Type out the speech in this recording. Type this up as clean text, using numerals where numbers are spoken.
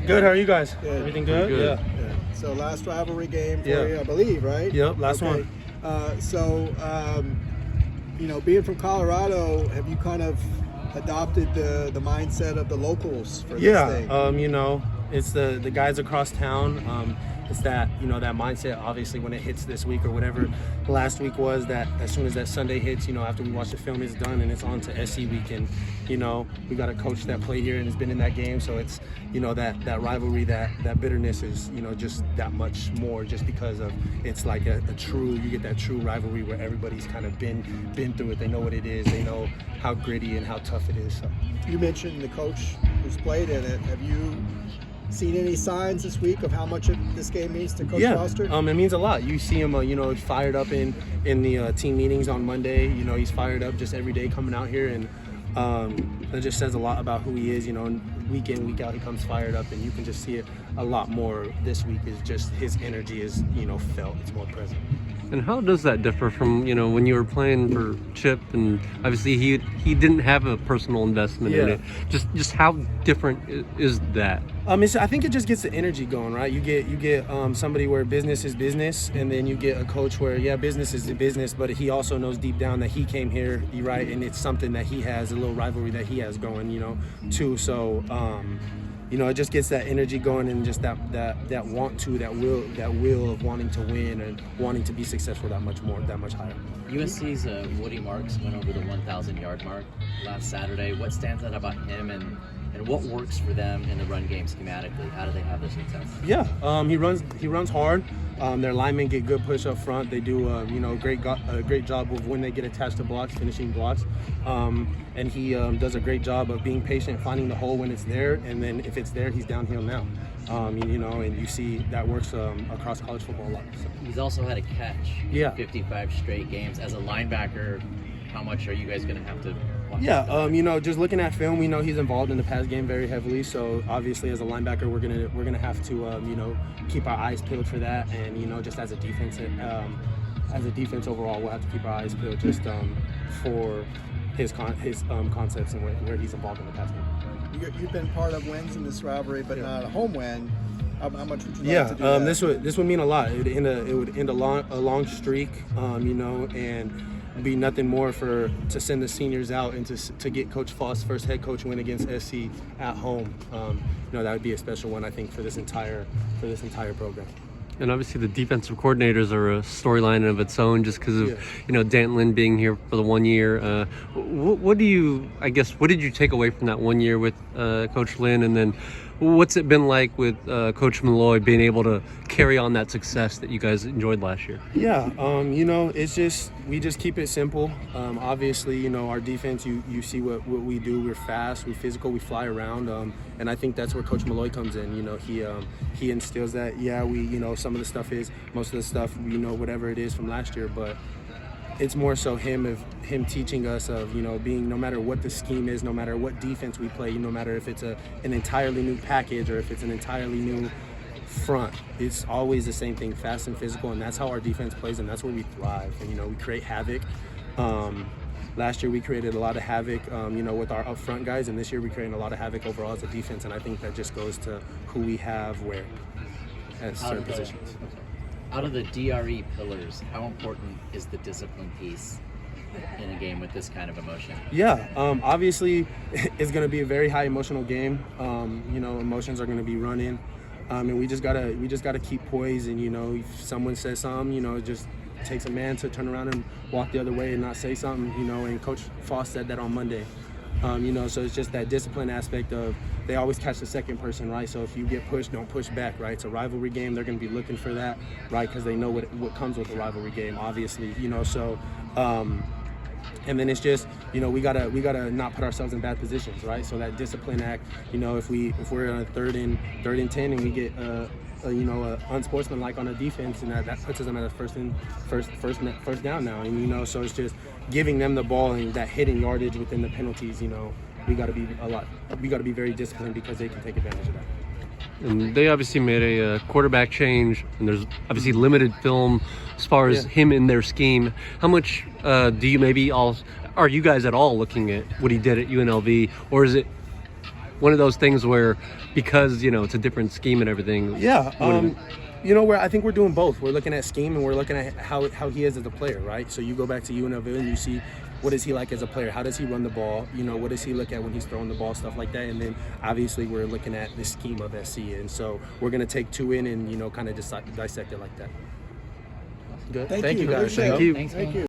Good. How are you guys? Good. Everything good? Good. Yeah. So last rivalry game for Yeah. you, I believe, right? Yep. Last one. Being from Colorado, have you kind of adopted the mindset of the locals for this Yeah. thing? It's the guys across town. It's that that mindset. Obviously, when it hits this week or whatever last week was, that as soon as that Sunday hits, after we watch the film, it's done and it's on to SC week. And we got a coach that played here and has been in that game, so it's that rivalry, that bitterness is just that much more, just because of it's like you get that true rivalry where everybody's kind of been through it. They know what it is. They know how gritty and how tough it is. So. You mentioned the coach who's played in it. Have you seen any signs this week of how much this game means to Coach Foster? It means a lot. You see him, fired up in the team meetings on Monday. He's fired up just every day coming out here, and that just says a lot about who he is. Week in, week out, he comes fired up, and you can just see it a lot more this week. Is just his energy is felt. It's more present. And how does that differ from when you were playing for Chip, and obviously he didn't have a personal investment in it. Just how different is that? I think it just gets the energy going, right? You get somebody where business is business, and then you get a coach where business is the business, but he also knows deep down that he came here, right, and it's something that he has, a little rivalry that he has going, too. So. It just gets that energy going, and just that will of wanting to win and wanting to be successful that much higher. USC's Woody Marks went over the 1,000-yard mark last Saturday. What stands out about him, and what works for them in the run game schematically? How do they have this success? Yeah, he runs hard. Their linemen get good push up front. They do a great job of when they get attached to blocks, finishing blocks. And he does a great job of being patient, finding the hole when it's there, and then if it's there, he's downhill now. And you see that works across college football a lot. So. He's also had a catch in 55 straight games. As a linebacker, how much are you guys going to have to watch? Yeah, just looking at film, we know he's involved in the pass game very heavily. So obviously, as a linebacker, we're gonna have to keep our eyes peeled for that, and just as a defense overall, we'll have to keep our eyes peeled just for his concepts and where he's involved in the pass game. You've been part of wins in this rivalry, but not a home win. How much would you like to do that? This would mean a lot. It would end a long streak, and be nothing more to send the seniors out and to get Coach Foss' first head coach win against SC at home. That would be a special one, I think, for this entire program. And obviously the defensive coordinators are a storyline of its own, just because of Dan Lynn being here for the 1 year. What did you take away from that 1 year with Coach Lynn, and then what's it been like with Coach Malloy being able to carry on that success that you guys enjoyed last year? Yeah, it's we just keep it simple. Obviously, our defense, you see what we do. We're fast, we're physical, we fly around, and I think that's where Coach Malloy comes in. He instills that. Some of the stuff is, most of the stuff, whatever it is from last year, but it's more so him teaching us of being, no matter what the scheme is, no matter what defense we play, no matter if it's an entirely new package or if it's an entirely new front, it's always the same thing: fast and physical, and that's how our defense plays, and that's where we thrive. And we create havoc. Last year we created a lot of havoc, with our up front guys, and this year we're creating a lot of havoc overall as a defense, and I think that just goes to who we have where at certain positions. Out of the DRE pillars, how important is the discipline piece in a game with this kind of emotion? Yeah, obviously it's going to be a very high emotional game. Emotions are going to be running, and we just gotta keep poised. And if someone says something, it just takes a man to turn around and walk the other way and not say something. And Coach Foss said that on Monday. So it's just that discipline aspect of, they always catch the second person, right? So if you get pushed, don't push back, right? It's a rivalry game. They're going to be looking for that, right? Because they know what comes with a rivalry game, obviously, So, and then it's just, we gotta not put ourselves in bad positions, right? So that discipline act, if we're on a third and 10 and we get unsportsmanlike on a defense, and that puts us on a first down now, and so it's just giving them the ball and that hitting yardage within the penalties. We got to be very disciplined, because they can take advantage of that. And they obviously made a quarterback change, and there's obviously limited film as far as him in their scheme. How much are you guys at all looking at what he did at UNLV, or is it one of those things where, because it's a different scheme and everything. Yeah, I think we're doing both. We're looking at scheme and we're looking at how he is as a player, right? So you go back to UNLV and you see what is he like as a player? How does he run the ball? What does he look at when he's throwing the ball, stuff like that. And then obviously we're looking at the scheme of SC, and so we're going to take two in and kind of dissect it like that. Good. Thank you guys. Thank you. Thank you.